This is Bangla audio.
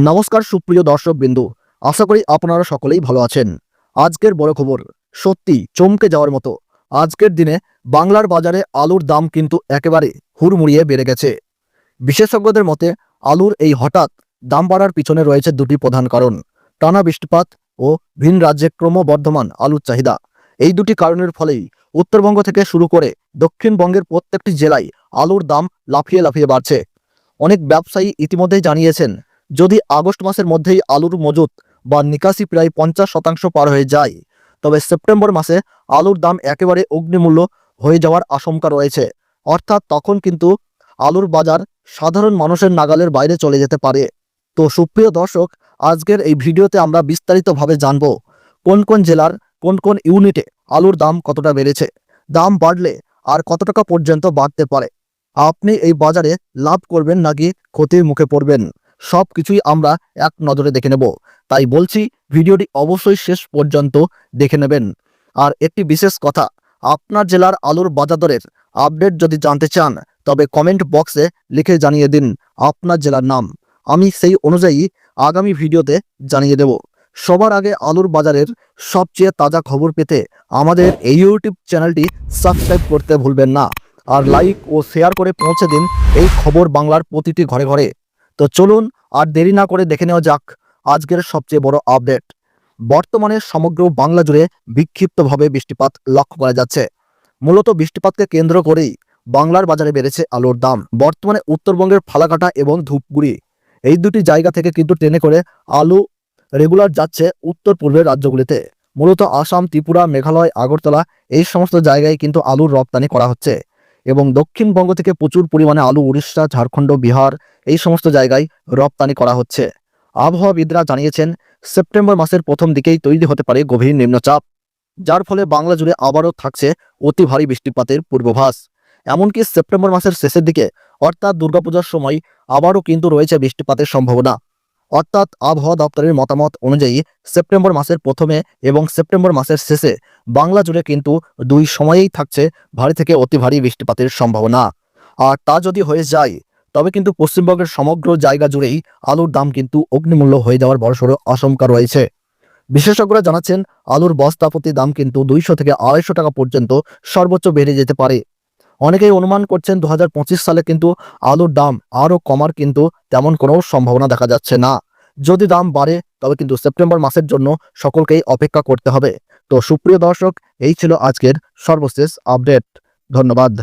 নমস্কার সুপ্রিয় দর্শকবৃন্দু, আশা করি আপনারা সকলেই ভালো আছেন। আজকের বড় খবর সত্যি চমকে যাওয়ার মতো। আজকের দিনে বাংলার বাজারে আলুর দাম কিন্তু একেবারে হুড়মুড়িয়ে বেড়ে গেছে। বিশেষজ্ঞদের মতে আলুর এই হঠাৎ দাম বাড়ার পিছনে রয়েছে দুটি প্রধান কারণ: টানা বৃষ্টিপাত ও ভিন রাজ্যে ক্রমবর্ধমান আলুর চাহিদা। এই দুটি কারণের ফলেই উত্তরবঙ্গ থেকে শুরু করে দক্ষিণবঙ্গের প্রত্যেকটি জেলায় আলুর দাম লাফিয়ে লাফিয়ে বাড়ছে। অনেক ব্যবসায়ী ইতিমধ্যেই জানিয়েছেন, যদি আগস্ট মাসের মধ্যেই আলুর মজুত বা নিকাশি প্রায় 50% পার হয়ে যায়, তবে সেপ্টেম্বর মাসে আলুর দাম একেবারে অগ্নিমূল্য হয়ে যাওয়ার আশঙ্কা রয়েছে। অর্থাৎ তখন কিন্তু আলুর বাজার সাধারণ মানুষের নাগালের বাইরে চলে যেতে পারে। তো সুপ্রিয় দর্শক, আজকের এই ভিডিওতে আমরা বিস্তারিতভাবে জানব কোন কোন জেলার কোন কোন ইউনিটে আলুর দাম কতটা বেড়েছে, দাম বাড়লে আর কত টাকা পর্যন্ত বাড়তে পারে, আপনি এই বাজারে লাভ করবেন নাকি ক্ষতির মুখে পড়বেন, সব কিছুই আমরা এক নজরে দেখে নেব। তাই বলছি, ভিডিওটি অবশ্যই শেষ পর্যন্ত দেখে নেবেন। আর একটি বিশেষ কথা, আপনার জেলার আলুর বাজার দরের আপডেট যদি জানতে চান, তবে কমেন্ট বক্সে লিখে জানিয়ে দিন আপনার জেলার নাম। আমি সেই অনুযায়ী আগামী ভিডিওতে জানিয়ে দেব। সবার আগে আলুর বাজারের সবচেয়ে তাজা খবর পেতে আমাদের এই ইউটিউব চ্যানেলটি সাবস্ক্রাইব করতে ভুলবেন না, আর লাইক ও শেয়ার করে পৌঁছে দিন এই খবর বাংলার প্রতিটি ঘরে ঘরে। তো চলুন আর দেরি না করে দেখে নেওয়া যাক আজকের সবচেয়ে বড় আপডেট। বর্তমানে সমগ্র বাংলা জুড়ে বিক্ষিপ্তভাবে বৃষ্টিপাত লক্ষ্য করা যাচ্ছে। মূলত বৃষ্টিপাতকে কেন্দ্র করেই বাংলার বাজারে বেড়েছে আলুর দাম। বর্তমানে উত্তরবঙ্গের ফালাকাটা এবং ধূপগুড়ি এই দুটি জায়গা থেকে কিন্তু ট্রেনে করে আলু রেগুলার যাচ্ছে উত্তর পূর্বের রাজ্যগুলিতে। মূলত আসাম, ত্রিপুরা, মেঘালয়, আগরতলা এই সমস্ত জায়গায় কিন্তু আলুর রপ্তানি করা হচ্ছে। এবং দক্ষিণবঙ্গ থেকে প্রচুর পরিমাণে আলু উড়িষ্যা, ঝাড়খণ্ড, বিহার এই সমস্ত জায়গায় রপ্তানি করা হচ্ছে। আবহাওয়াবিদরা জানিয়েছেন, সেপ্টেম্বর মাসের প্রথম দিকেই তৈরি হতে পারে গভীর নিম্নচাপ, যার ফলে বাংলা জুড়ে আবারও থাকছে অতি ভারী বৃষ্টিপাতের পূর্বাভাস। এমনকি সেপ্টেম্বর মাসের শেষের দিকে অর্থাৎ দুর্গাপূজার সময় আবারও কিন্তু রয়েছে বৃষ্টিপাতের সম্ভাবনা। অর্থাৎ আবহাওয়া দপ্তরের মতামত অনুযায়ী সেপ্টেম্বর মাসের প্রথমে এবং সেপ্টেম্বর মাসের শেষে বাংলা জুড়ে কিন্তু দুই সময়েই থাকছে ভারী থেকে অতি ভারী বৃষ্টিপাতের সম্ভাবনা। আর তা যদি হয়ে যায়, তবে কিন্তু পশ্চিমবঙ্গের সমগ্র জায়গা জুড়েই আলুর দাম কিন্তু অগ্নিমূল্য হয়ে যাওয়ার বড়সড় আশঙ্কা রয়েছে। বিশেষজ্ঞরা জানাচ্ছেন, আলুর বস্তা প্রতি দাম কিন্তু 200 থেকে 250 টাকা পর্যন্ত সর্বোচ্চ বেড়ে যেতে পারে। অনেকেই অনুমান করছেন 2025 সালে কিন্তু আলুর দাম আরও কমার কিন্তু তেমন কোনো সম্ভাবনা দেখা যাচ্ছে না। যদি দাম বাড়ে, তবে কিন্তু সেপ্টেম্বর মাসের জন্য সকলকেই অপেক্ষা করতে হবে। তো সুপ্রিয় দর্শক, এই ছিল আজকের সর্বশেষ আপডেট। ধন্যবাদ।